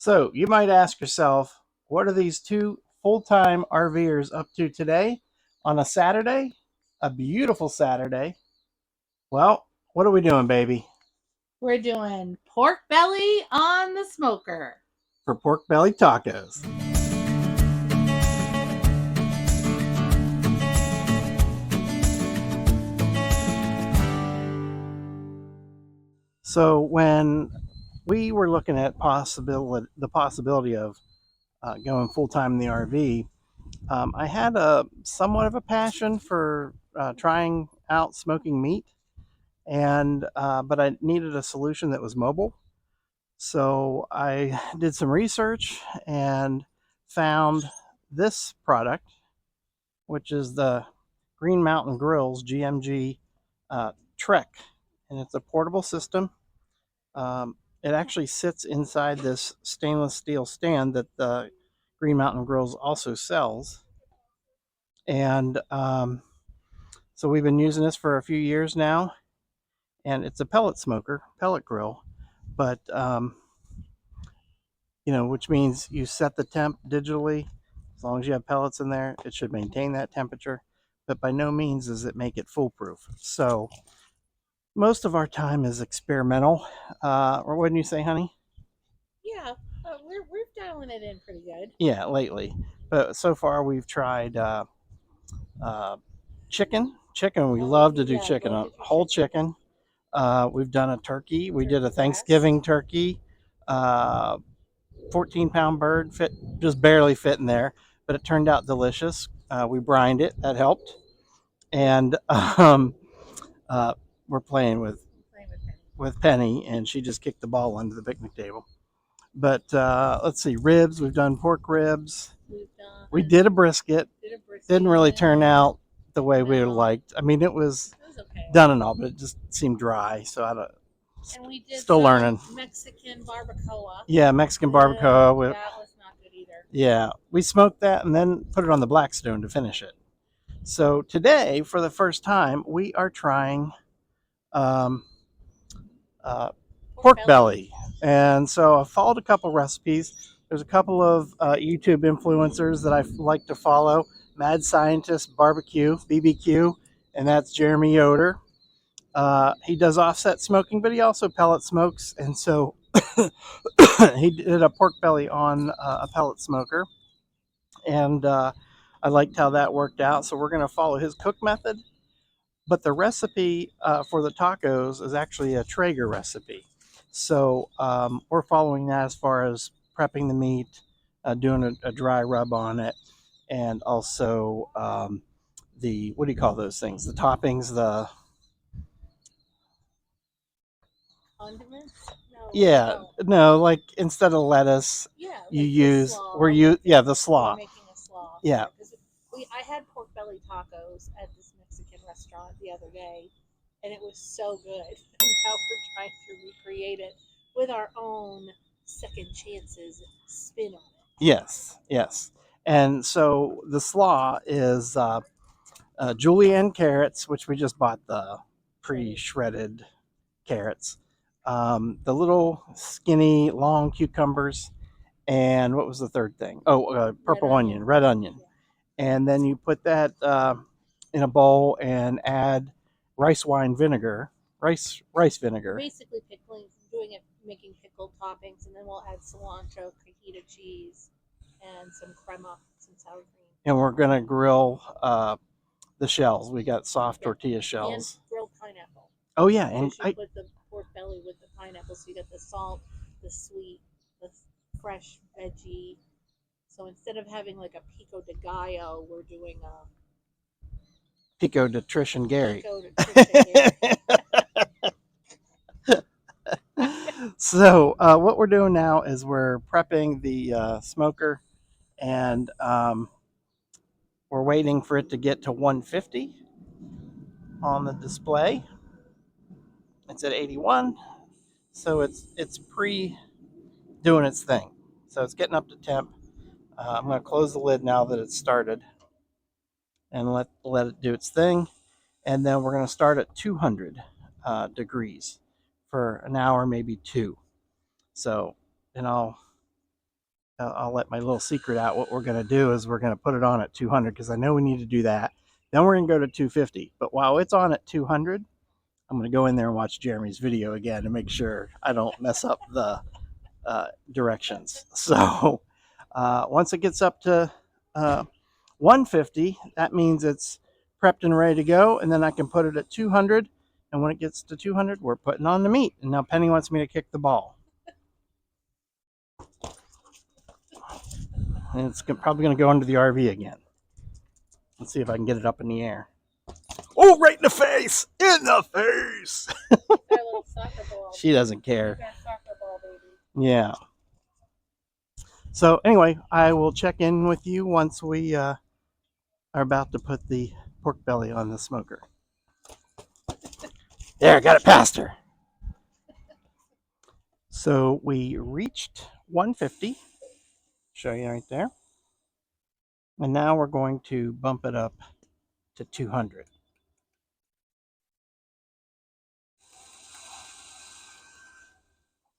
So you might ask yourself, what are these two full-time RVers up to today on a Saturday? A beautiful Saturday. Well, what are we doing, baby? We're doing pork belly on the smoker. For pork belly tacos. So when we were looking at the possibility of going full-time in the RV, I had a somewhat of a passion for trying out smoking meat, and but I needed a solution that was mobile. So I did some research and found this product, which is the Green Mountain Grills GMG Trek, and it's a portable system. It actually sits inside this stainless steel stand that the Green Mountain Grills also sells, and so we've been using this for a few years now, and it's a pellet grill, but which means you set the temp digitally. As long as you have pellets in there, it should maintain that temperature. But by no means does it make it foolproof. So most of our time is experimental. Or wouldn't you say, honey? Yeah, we're dialing it in pretty good. Yeah, lately. But so far we've tried uh, chicken. Chicken, we love to do chicken, a whole chicken. We've done a turkey. We did a Thanksgiving turkey. 14-pound bird just barely fit in there, but it turned out delicious. We brined it, that helped, and uh, we're playing with Penny, and she just kicked the ball under the picnic table. But let's see, ribs. We've done pork ribs. We did a brisket. Didn't really turn out the way we liked. I mean, it was okay. Done and all, but it just seemed dry. So I don't. And we did Still learning. Mexican barbacoa. Yeah, Mexican barbacoa. That was not good either. Yeah, we smoked that and then put it on the Blackstone to finish it. So today, for the first time, we are trying um, pork belly. And so I followed a couple recipes. There's a couple of YouTube influencers that I like to follow. Mad Scientist Barbecue, BBQ, and that's Jeremy Yoder. He does offset smoking, but he also pellet smokes. And so he did a pork belly on a pellet smoker. And I liked how that worked out. So we're going to follow his cook method. But the recipe for the tacos is actually a Traeger recipe. So we're following that as far as prepping the meat, doing a dry rub on it, and also what do you call those things? The toppings, the condiments. Yeah, no, like instead of lettuce, you use the slaw. We're making a slaw. Yeah. I had pork belly tacos at this Mexican restaurant the other day, and it was so good. And now we're trying to recreate it with our own second chances spin on it. Yes, yes. And so the slaw is julienne carrots, which we just bought the pre-shredded carrots, the little skinny long cucumbers, and what was the third thing? Oh, purple onion, red onion. And then you put that in a bowl and add rice vinegar. Basically making pickled toppings, and then we'll add cilantro, cajita cheese, and some crema, some sour cream. And we're gonna grill the shells. We got soft tortilla shells. And grilled pineapple. Oh yeah, and I put the pork belly with the pineapple, so you get the salt, the sweet, the fresh veggie. So instead of having like a pico de gallo, we're doing a pico de Trish and Gary. So what we're doing now is we're prepping the smoker, and we're waiting for it to get to 150 on the display. It's at 81, so it's pre doing its thing. So it's getting up to temp. I'm going to close the lid now that it's started, and let it do its thing. And then we're going to start at 200 degrees for an hour, maybe two. So, and I'll I'll let my little secret out. What we're going to do is we're going to put it on at 200 because I know we need to do that. Then we're going to go to 250. But while it's on at 200, I'm going to go in there and watch Jeremy's video again to make sure I don't mess up the directions. So once it gets up to 150, that means it's prepped and ready to go. And then I can put it at 200. And when it gets to 200, we're putting on the meat. And now Penny wants me to kick the ball. And it's probably going to go into the RV again. Let's see if I can get it up in the air. Oh, right in the face! In the face! Little soccer ball. She doesn't care. Soccer ball, baby. Yeah. So anyway, I will check in with you once we are about to put the pork belly on the smoker. There, got it past her. So we reached 150. Show you right there. And now we're going to bump it up to 200.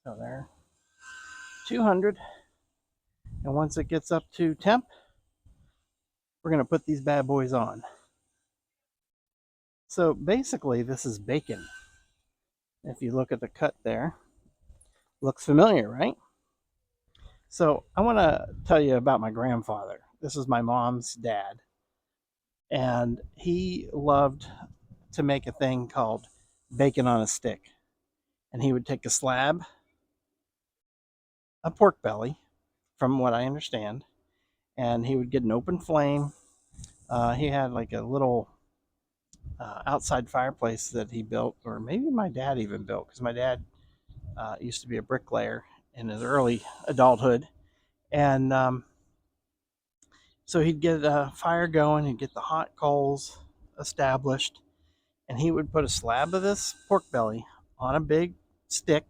So there, 200. And once it gets up to temp, we're going to put these bad boys on. So basically, this is bacon. If you look at the cut there, looks familiar, right? So I want to tell you about my grandfather. This is my mom's dad. And he loved to make a thing called bacon on a stick. And he would take a slab, a pork belly, from what I understand, and he would get an open flame. He had like a little outside fireplace that he built, or maybe my dad even built, because my dad used to be a bricklayer in his early adulthood. And so he'd get a fire going, he'd get the hot coals established, and he would put a slab of this pork belly on a big stick,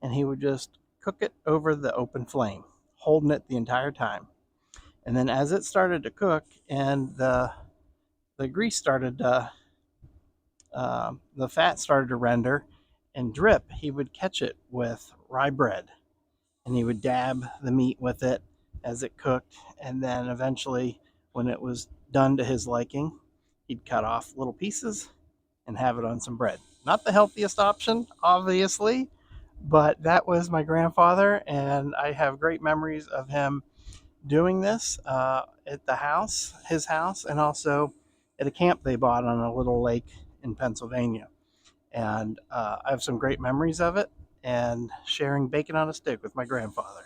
and he would just cook it over the open flame, holding it the entire time. And then as it started to cook and the grease started to, the fat started to render and drip, he would catch it with rye bread, and he would dab the meat with it as it cooked. And then eventually, when it was done to his liking, he'd cut off little pieces and have it on some bread. Not the healthiest option, obviously, but that was my grandfather, and I have great memories of him doing this at the house, his house, and also at a camp they bought on a little lake in Pennsylvania. And I have some great memories of it and sharing bacon on a stick with my grandfather.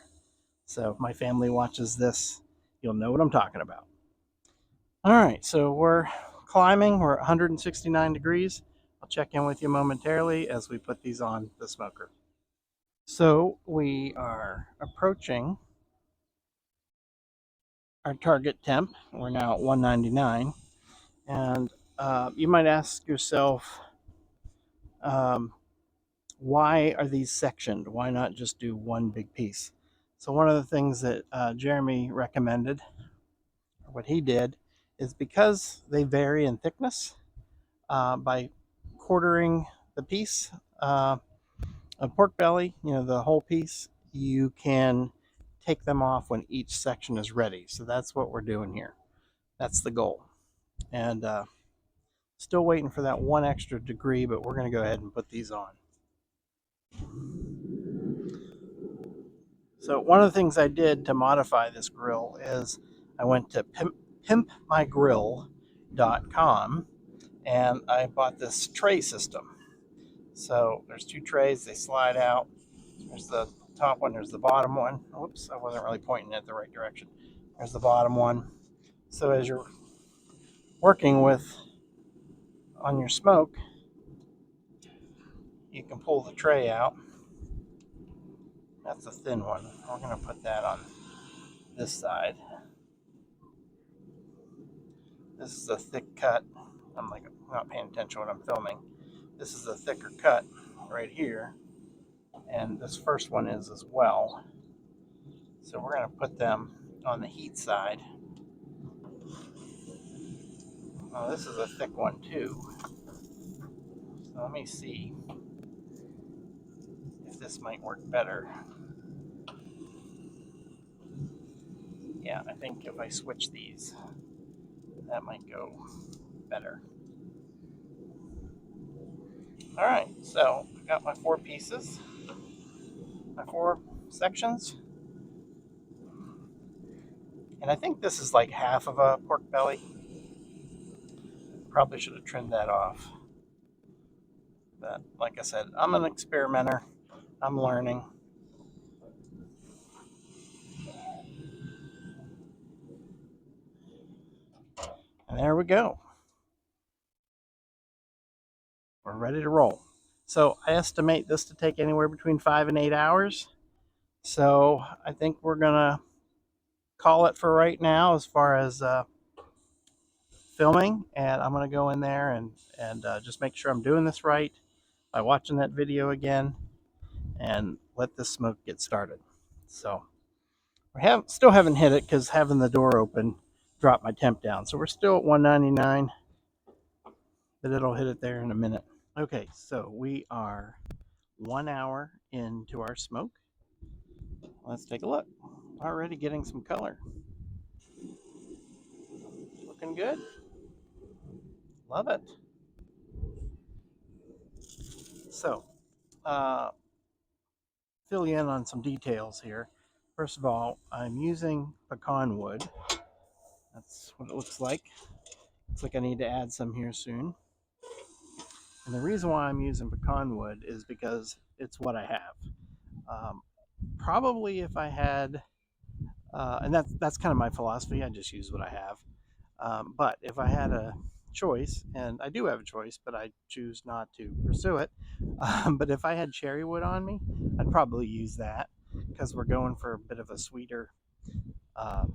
So if my family watches this, you'll know what I'm talking about. All right, so we're climbing. We're at 169 degrees. I'll check in with you momentarily as we put these on the smoker. So we are approaching our target temp. We're now at 199. And you might ask yourself, why are these sectioned? Why not just do one big piece? So one of the things that Jeremy recommended, what he did, is because they vary in thickness, by quartering the piece of pork belly, the whole piece, you can take them off when each section is ready. So that's what we're doing here. That's the goal. And still waiting for that one extra degree, but we're going to go ahead and put these on. So one of the things I did to modify this grill is I went to pimpmygrill.com and I bought this tray system. So there's two trays, they slide out. There's the top one, there's the bottom one. Oops, I wasn't really pointing it the right direction. There's the bottom one. So as you're working with on your smoke, you can pull the tray out. That's a thin one. We're going to put that on this side. This is a thick cut. I'm like not paying attention when I'm filming. This is a thicker cut right here, and this first one is as well. So we're going to put them on the heat side. Oh, this is a thick one too. So let me see if this might work better. Yeah, I think if I switch these, that might go better. All right, so I got my 4 pieces, my 4 sections, and I think this is like half of a pork belly. Probably should have trimmed that off. But like I said, I'm an experimenter. I'm learning. And there we go. We're ready to roll. So I estimate this to take anywhere between 5 and 8 hours. So I think we're gonna call it for right now as far as filming, and I'm gonna go in there and just make sure I'm doing this right by watching that video again and let this smoke get started. So still haven't hit it because having the door open dropped my temp down. So we're still at 199, but it'll hit it there in a minute. Okay, so we are 1 hour into our smoke. Let's take a look. Already getting some color. Looking good. Love it. So, uh, fill you in on some details here. First of all, I'm using pecan wood. That's what it looks like. Looks like I need to add some here soon. And the reason why I'm using pecan wood is because it's what I have. Probably if I had, and that's kind of my philosophy. I just use what I have. But if I had a choice, and I do have a choice, but I choose not to pursue it. But if I had cherry wood on me, I'd probably use that because we're going for a bit of a sweeter uh,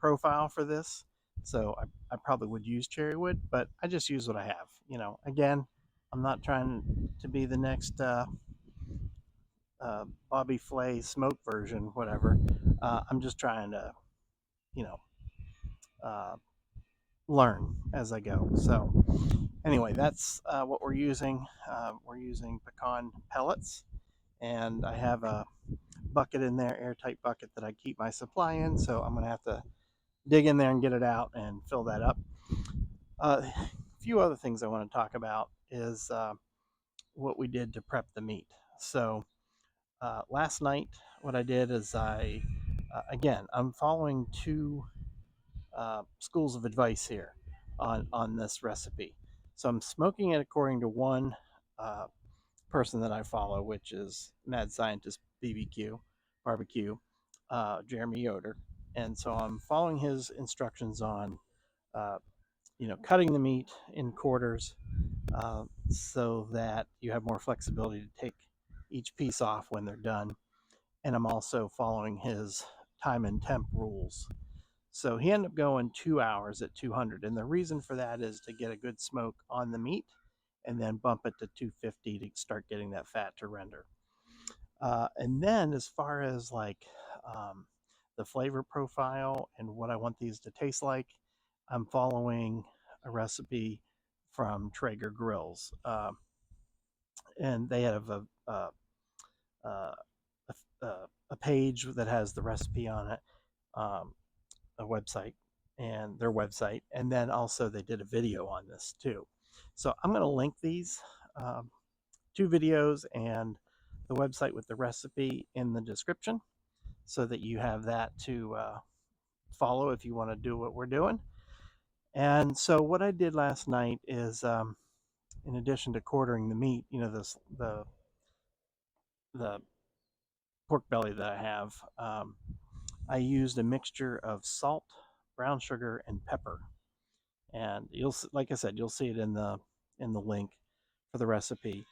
profile for this. So I probably would use cherry wood, but I just use what I have. Again, I'm not trying to be the next Bobby Flay smoke version, whatever. I'm just trying to, you know, uh, learn as I go. So anyway, that's what we're using. We're using pecan pellets, and I have a bucket in there, airtight bucket that I keep my supply in. So I'm gonna have to dig in there and get it out and fill that up. A few other things I want to talk about is what we did to prep the meat. So last night, what I did is again, I'm following 2 schools of advice here on this recipe. So I'm smoking it according to one uh, person that I follow, which is Mad Scientist BBQ Barbecue, Jeremy Yoder, and so I'm following his instructions on, uh, cutting the meat in quarters so that you have more flexibility to take each piece off when they're done. And I'm also following his time and temp rules. So he ended up going 2 hours at 200. And the reason for that is to get a good smoke on the meat and then bump it to 250 to start getting that fat to render. And then as far as like um, the flavor profile and what I want these to taste like, I'm following a recipe from Traeger grills. And they have a, a page that has the recipe on it, um, a website, and their website. And then also they did a video on this too. So I'm going to link these 2 videos and the website with the recipe in the description so that you have that to follow if you want to do what we're doing. And so what I did last night is, in addition to quartering the meat, the pork belly that I have, I used a mixture of salt, brown sugar, and pepper. And like I said, you'll see it in the link for the recipe.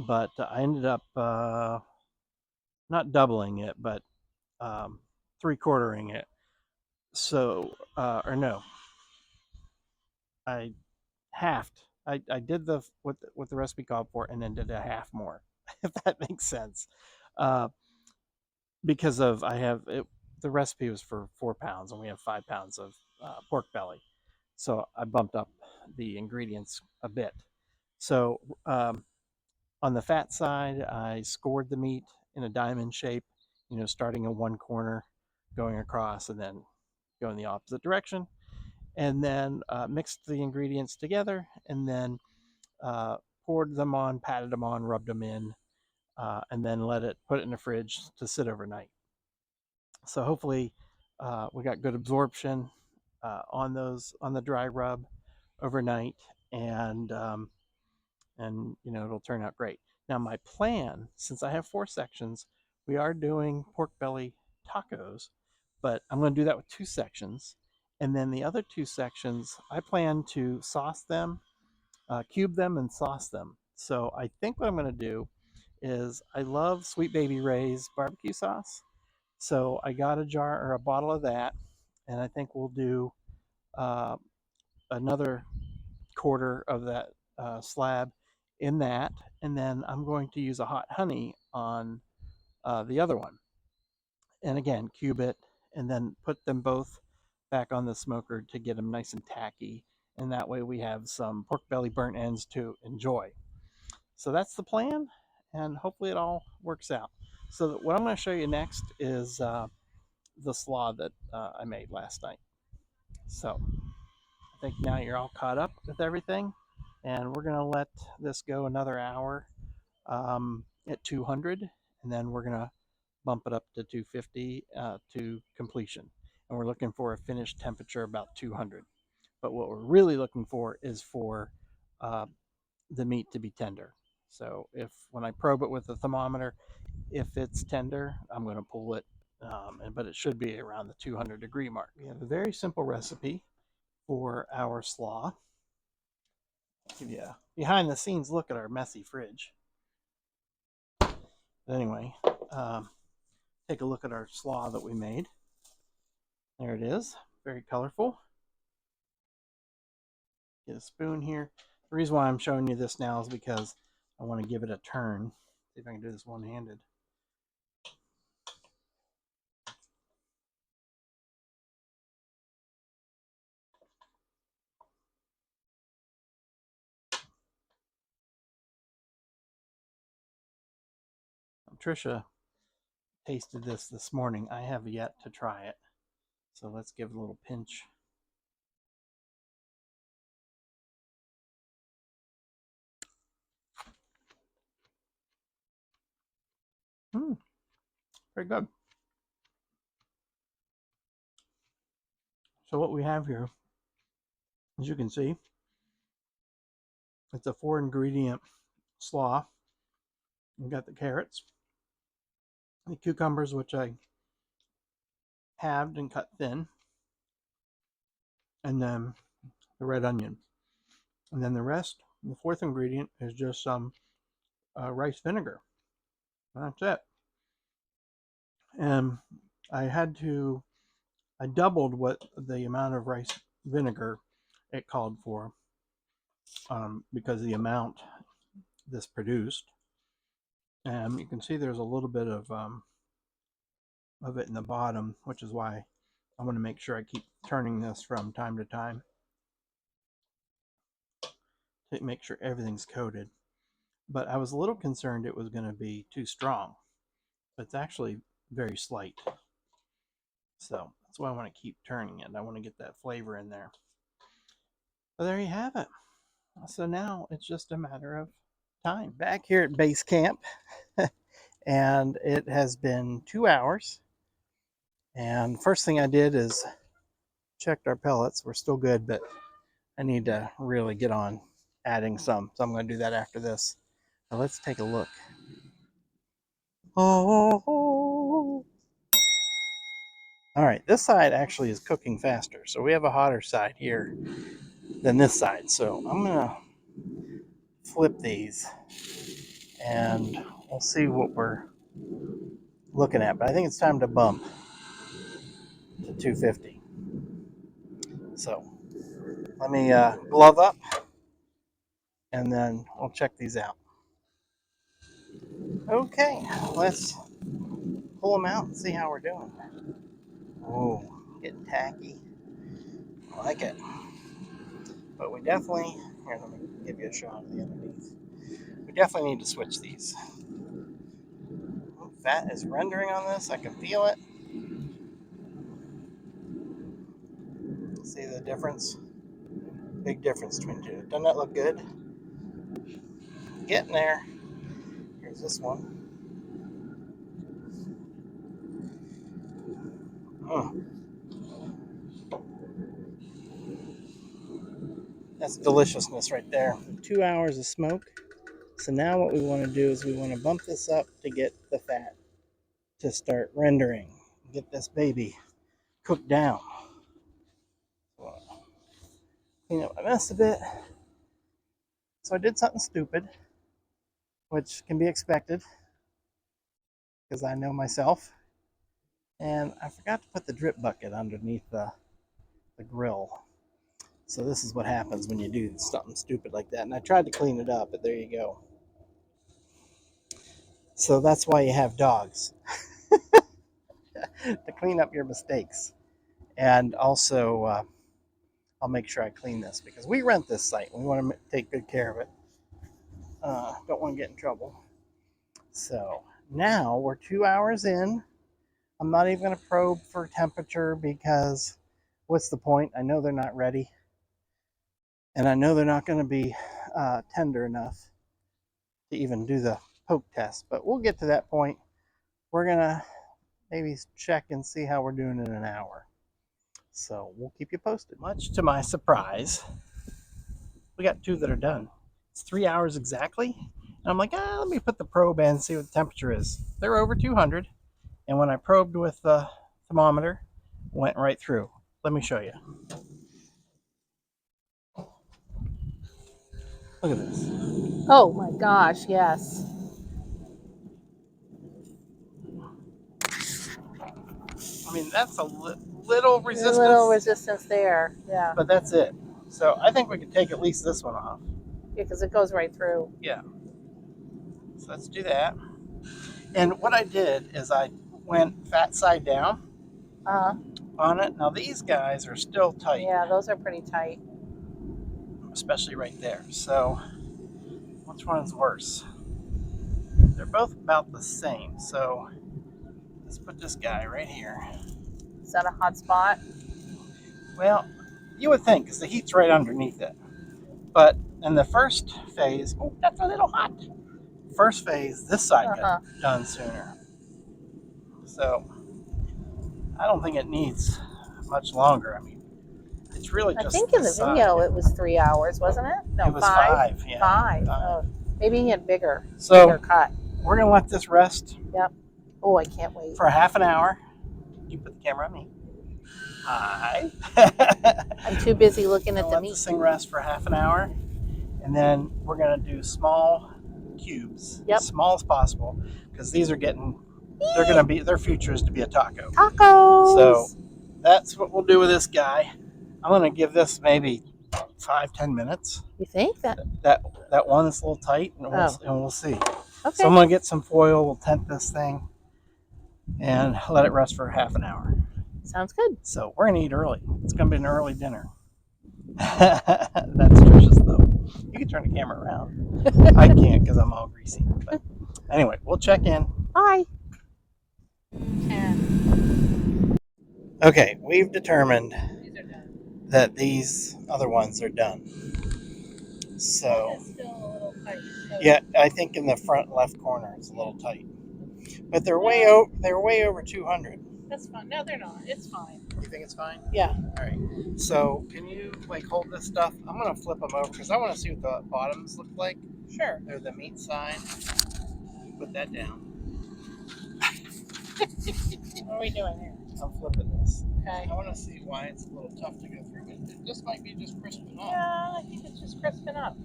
But I ended up not doubling it, but 3/4ing it. So, or no, I halved. I did what the recipe called for, and then did a half more, if that makes sense. Uh, because of I have it, the recipe was for 4 pounds, and we have 5 pounds of pork belly, so I bumped up the ingredients a bit. So on the fat side, I scored the meat in a diamond shape, starting in one corner, going across, and then go in the opposite direction, and then mixed the ingredients together, and then uh, poured them on, patted them on, rubbed them in, and then put it in the fridge to sit overnight. So hopefully we got good absorption on the dry rub overnight, and it'll turn out great. Now my plan, since I have 4 sections, we are doing pork belly tacos, but I'm going to do that with 2 sections, and then the other 2 sections I plan to sauce them, cube them, and sauce them. So I think what I'm going to do is I love Sweet Baby Ray's barbecue sauce. So I got a jar or a bottle of that, and I think we'll do uh, another quarter of that slab in that, and then I'm going to use a hot honey on the other one, and again cube it, and then put them both back on the smoker to get them nice and tacky, and that way we have some pork belly burnt ends to enjoy. So that's the plan, and hopefully it all works out. So what I'm going to show you next is the slaw that I made last night. So I think now you're all caught up with everything, and we're gonna let this go another hour at 200, and then we're gonna bump it up to 250 to completion. And we're looking for a finished temperature about 200. But what we're really looking for is for uh, the meat to be tender. So if when I probe it with the thermometer, if it's tender, I'm going to pull it, but it should be around the 200-degree mark. We have a very simple recipe for our slaw. I'll give you a behind the scenes look at our messy fridge. But anyway, take a look at our slaw that we made. There it is, very colorful. Get a spoon here. The reason why I'm showing you this now is because I want to give it a turn. See if I can do this one-handed. Trisha tasted this morning. I have yet to try it. So let's give it a little pinch. Very good. So what we have here, as you can see, it's a 4-ingredient slaw. We've got the carrots, the cucumbers, which I halved and cut thin, and then the red onion. And then the rest, the 4th ingredient, is just some rice vinegar. That's it. And I doubled what the amount of rice vinegar it called for because of the amount this produced. And you can see there's a little bit of it in the bottom, which is why I want to make sure I keep turning this from time to time to make sure everything's coated. But I was a little concerned it was going to be too strong, but it's actually very slight. So that's why I want to keep turning it. I want to get that flavor in there. But there you have it. So now it's just a matter of time. Back here at base camp, and it has been 2 hours. And first thing I did is checked our pellets. We're still good, but I need to really get on adding some. So I'm going to do that after this. Now let's take a look. Oh. All right, this side actually is cooking faster. So we have a hotter side here than this side. So I'm going to flip these and we'll see what we're looking at. But I think it's time to bump to 250. So let me glove up and then we'll check these out. Okay, let's pull them out and see how we're doing. Oh, getting tacky. I like it. But we definitely, here, let me give you a shot of the underneath. We definitely need to switch these. Fat is rendering on this. I can feel it. See the difference? Big difference between the two. Doesn't that look good? Getting there. Here's this one. Mm, that's deliciousness right there. 2 hours of smoke. So now what we want to do is we want to bump this up to get the fat to start rendering. Get this baby cooked down. Clean up my mess a bit. So I did something stupid, which can be expected because I know myself. And I forgot to put the drip bucket underneath the grill. So this is what happens when you do something stupid like that. And I tried to clean it up, but there you go. So that's why you have dogs, to clean up your mistakes. And also, I'll make sure I clean this because we rent this site. We want to take good care of it. Don't want to get in trouble. So now we're 2 hours in. I'm not even going to probe for temperature because what's the point? I know they're not ready. And I know they're not going to be tender enough to even do the poke test. But we'll get to that point. We're going to maybe check and see how we're doing in an hour. So we'll keep you posted. Much to my surprise, we got two that are done. It's 3 hours exactly. And I'm like, let me put the probe in and see what the temperature is. They're over 200. And when I probed with the thermometer, went right through. Let me show you. Look at this. Oh my gosh, yes. I mean, that's a little resistance. A little resistance there, yeah. But that's it. So I think we could take at least this one off. Yeah, because it goes right through. Yeah. So let's do that. And what I did is I went fat side down on it. Now these guys are still tight. Yeah, those are pretty tight. Especially right there. So which one's worse? They're both about the same. So let's put this guy right here. Is that a hot spot? Well, you would think because the heat's right underneath it. But in the first phase, oh, that's a little hot. First phase, this side got done sooner. So I don't think it needs much longer. I mean, it's really just. I think in the video it was 3 hours, wasn't it? No, it was five. Yeah, five. Oh, maybe he had bigger cut. We're gonna let this rest. Yep. Oh, I can't wait. For half an hour. You put the camera on me. Hi. I'm too busy looking at the let meat. this thing rest for half an hour, and then we're gonna do small cubes, as small as possible, because these are getting. They're gonna be. Their future is to be a taco. Tacos. So that's what we'll do with this guy. I'm gonna give this maybe 5-10 minutes. You think that one's a little tight, and we'll see. Okay. So I'm gonna get some foil. We'll tent this thing and let it rest for half an hour. Sounds good. So we're gonna eat early. It's gonna be an early dinner. That's Trisha's though. You can turn the camera around. I can't because I'm all greasy. But anyway, we'll check in. Bye. Okay, we've determined that these other ones are done. So Still a little tight. yeah, I think in the front left corner it's a little tight. But they're way over 200. That's fine. No, they're not. It's fine. You think it's fine? Yeah. All right. So can you hold this stuff? I'm gonna flip them over because I want to see what the bottoms look like. Sure. They're the meat side. Put that down. What are we doing here? I'm flipping this. Okay. I want to see why it's a little tough to go through. But this might be just crisping up. Yeah, I think it's just crisping up.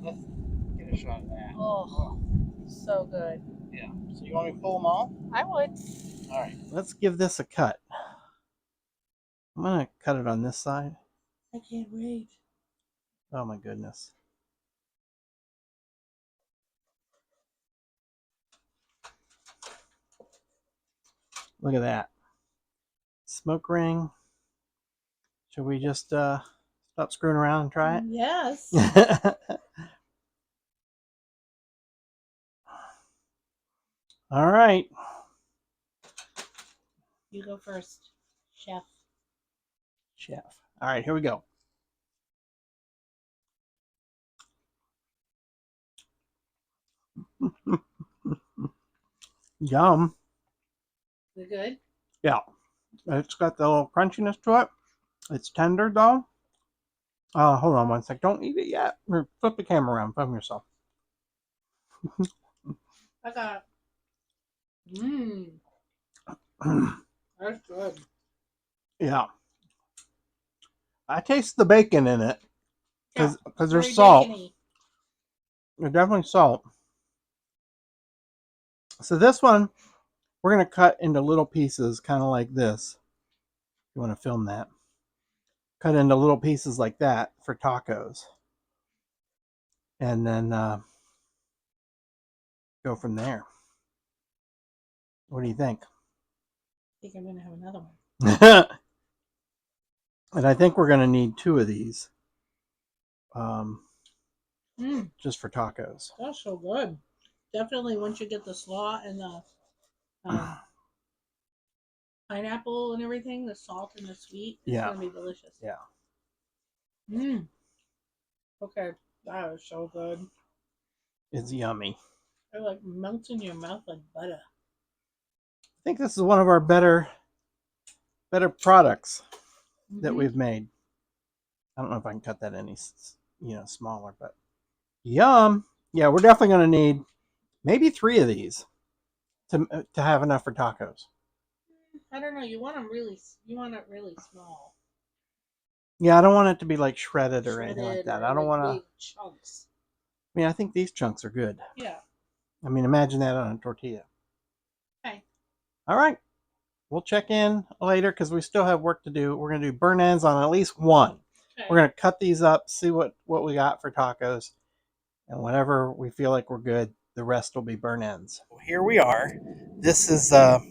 Let's get a shot of that. Oh, so good. Yeah. So you want me to pull them all? I would. All right. Let's give this a cut. I'm going to cut it on this side. I can't wait. Oh my goodness. Look at that. Smoke ring. Should we just stop screwing around and try it? Yes. All right. You go first. Chef. Chef. All right, here we go. Yum. Is it good? Yeah. It's got the little crunchiness to it. It's tender though. Hold on one sec. Don't eat it yet. Flip the camera around. Film yourself. I got. That's good. Yeah. I taste the bacon in it because Very there's salt. bacony. There's definitely salt. So this one, we're going to cut into little pieces, kind of like this. If you want to film that. Cut into little pieces like that for tacos. And then go from there. What do you think? I think I'm going to have another one. And I think we're going to need 2 of these. Just for tacos. That's so good. Definitely once you get the slaw and the pineapple and everything, the salt and the sweet, it's going to be delicious. Yeah. Okay. That is so good. It's yummy. It like melts in your mouth like butter. I think this is one of our better products that we've made. I don't know if I can cut that any smaller, but yum. Yeah, we're definitely going to need maybe 3 of these to have enough for tacos. I don't know. You want it really small. Yeah, I don't want it to be like shredded or anything like that. I don't want to. Big chunks. I mean, I think these chunks are good. Yeah. I mean, imagine that on a tortilla. Okay. All right. We'll check in later because we still have work to do. We're going to do burn ends on at least one. Okay. We're going to cut these up, see what we got for tacos. And whenever we feel like we're good, the rest will be burn ends. Well, here we are. This is got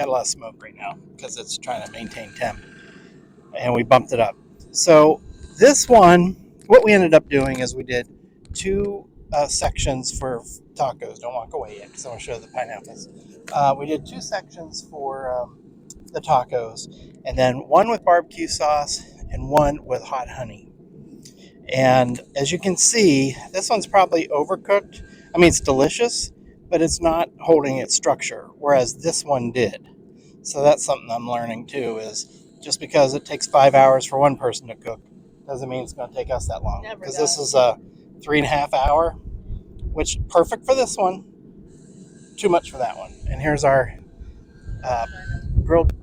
a lot of smoke right now because it's trying to maintain temp. And we bumped it up. So this one, what we ended up doing is we did 2 sections for tacos. Don't walk away yet because I want to show the pineapples. We did 2 sections for the tacos, and then one with barbecue sauce and one with hot honey. And as you can see, this one's probably overcooked. I mean, it's delicious, but it's not holding its structure, whereas this one did. So that's something I'm learning too, is just because it takes 5 hours for one person to cook doesn't mean it's going to take us that long. Because this is a 3.5 hour, which perfect for this one, too much for that one. And here's our grilled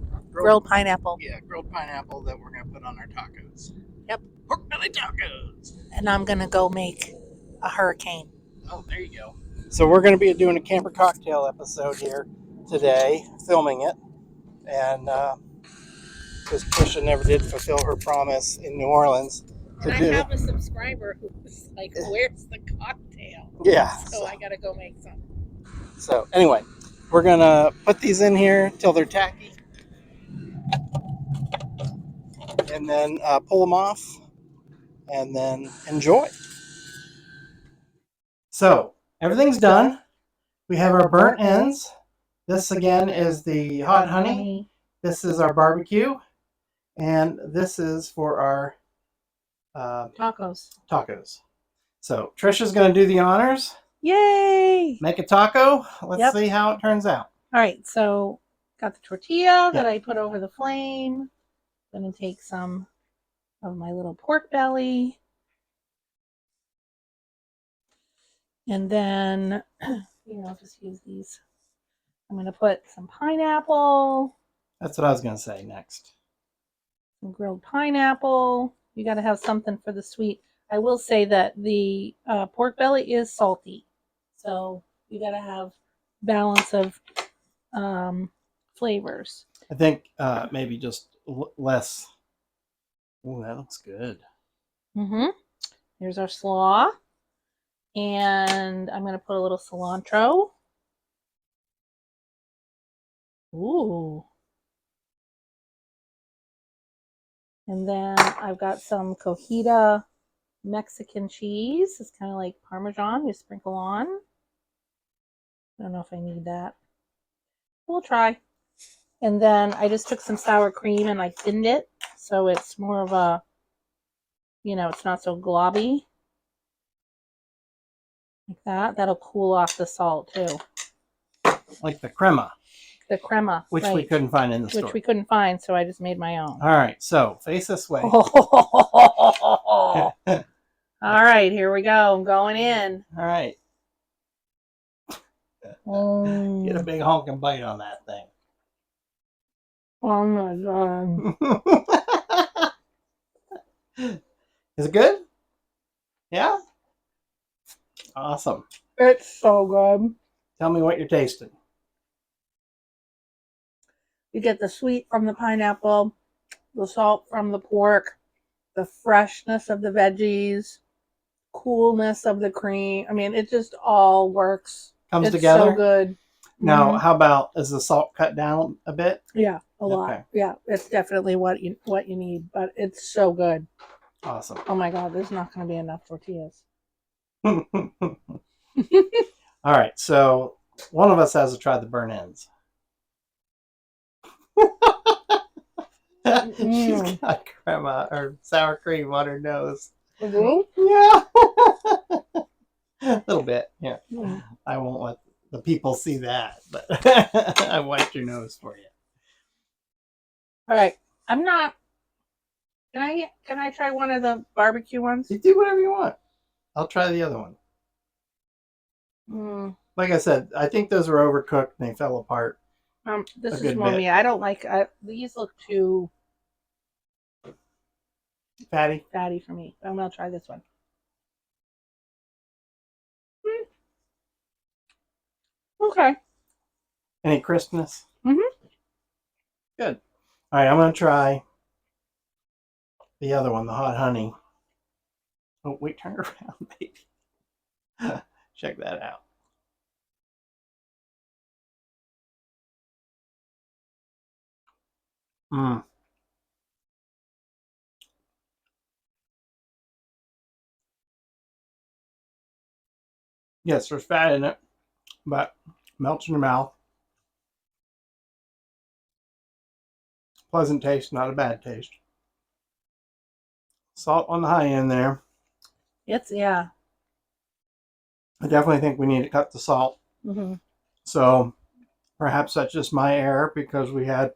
pineapple. Yeah, grilled pineapple that we're going to put on our tacos. Yep. Pork belly tacos. And I'm going to go make a hurricane. Oh, there you go. So we're going to be doing a camper cocktail episode here today, filming it. And because Trisha never did fulfill her promise in New Orleans. And I have a subscriber who's like, where's the cocktail? Yeah. So I got to go make some. So anyway, we're going to put these in here till they're tacky. And then pull them off. And then enjoy. So everything's done. We have our burnt ends. This again is the hot honey. This is our barbecue. And this is for our tacos. So Trisha's going to do the honors. Yay! Make a taco. Let's see how it turns out. All right, so got the tortilla that I put over the flame. Going to take some of my little pork belly. And then, I'll just use these. I'm going to put some pineapple. That's what I was going to say next. Some grilled pineapple. You got to have something for the sweet. I will say that the pork belly is salty. So you got to have balance of flavors. I think maybe just less. Oh, that looks good. Here's our slaw. And I'm going to put a little cilantro. Ooh. And then I've got some cojita Mexican cheese. It's kind of like Parmesan. You sprinkle on. I don't know if I need that. We'll try. And then I just took some sour cream and I thinned it. So it's more of a, it's not so globby. Like that. That'll cool off the salt too. Like the crema. The crema. Which right. we couldn't find in the store. Which we couldn't find, so I just made my own. All right, so face this way. All right, here we go. I'm going in. All right. Get a big honking bite on that thing. Oh my god. Is it good? Yeah? Awesome. It's so good. Tell me what you're tasting. You get the sweet from the pineapple, the salt from the pork, the freshness of the veggies, coolness of the cream. I mean, it just all works. Comes it's together. So good. Now, how about, is the salt cut down a bit? Yeah, a lot. Okay. Yeah, it's definitely what you need, but it's so good. Awesome. Oh my god, there's not going to be enough tortillas. All right, so one of us has to try the burnt ends. She's got crema or sour cream on her nose. Yeah. A little bit, yeah. I won't let the people see that, but I wiped your nose for you. All right, I'm not. Can I try one of the barbecue ones? You do whatever you want. I'll try the other one. Like I said, I think those were overcooked and they fell apart. This is more me. I don't like. These look too fatty. Fatty for me. I'm gonna try this one. Okay. Any crispness? Mm-hmm. Good. All right, I'm gonna try the other one, the hot honey. Oh, wait, turn it around, baby. Check that out. Mmm. Yes, there's fat in it, but melts in your mouth. Pleasant taste, not a bad taste. Salt on the high end there. Yeah. I definitely think we need to cut the salt. Mm-hmm. So perhaps that's just my error because we had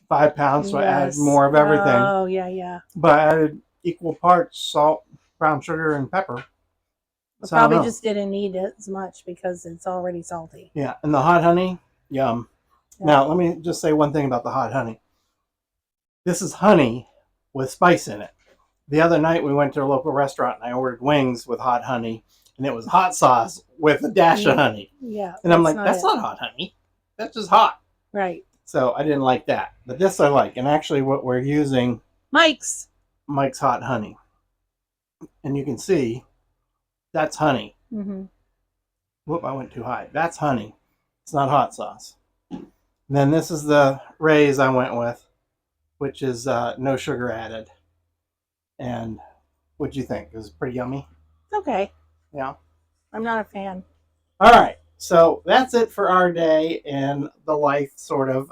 5 pounds, so I added more of everything. Oh, yeah. But I added equal parts salt, brown sugar, and pepper. So probably just didn't need it as much because it's already salty. Yeah, and the hot honey, yum. Yeah. Now, let me just say one thing about the hot honey. This is honey with spice in it. The other night we went to a local restaurant and I ordered wings with hot honey, and it was hot sauce with a dash of honey. Yeah. And I'm like, that's not hot honey. That's just hot. Right. So I didn't like that. But this I like. And actually what we're using... Mike's hot honey. And you can see that's honey. Mm-hmm. Whoop, I went too high. That's honey. It's not hot sauce. And then this is the Ray's I went with, which is no sugar added. And what'd you think? It was pretty yummy? Okay. Yeah? I'm not a fan. All right. So that's it for our day in the life, sort of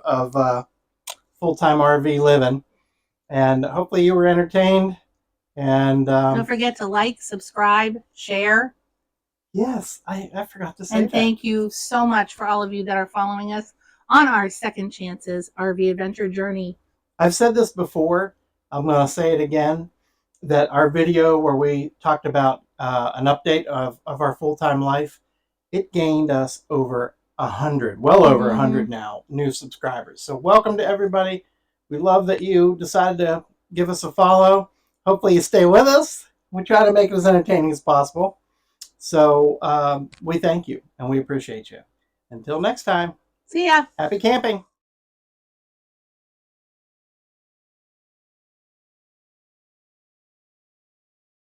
full-time RV living. And hopefully you were entertained. And don't forget to like, subscribe, share. Yes, I forgot to say and that. Thank you so much for all of you that are following us on our Second Chances RV Adventure Journey. I've said this before. I'm going to say it again. That our video where we talked about an update of our full-time life, it gained us over 100, well over 100 now, new subscribers. So welcome to everybody. We love that you decided to give us a follow. Hopefully you stay with us. We try to make it as entertaining as possible. So we thank you and we appreciate you. Until next time. See ya. Happy camping.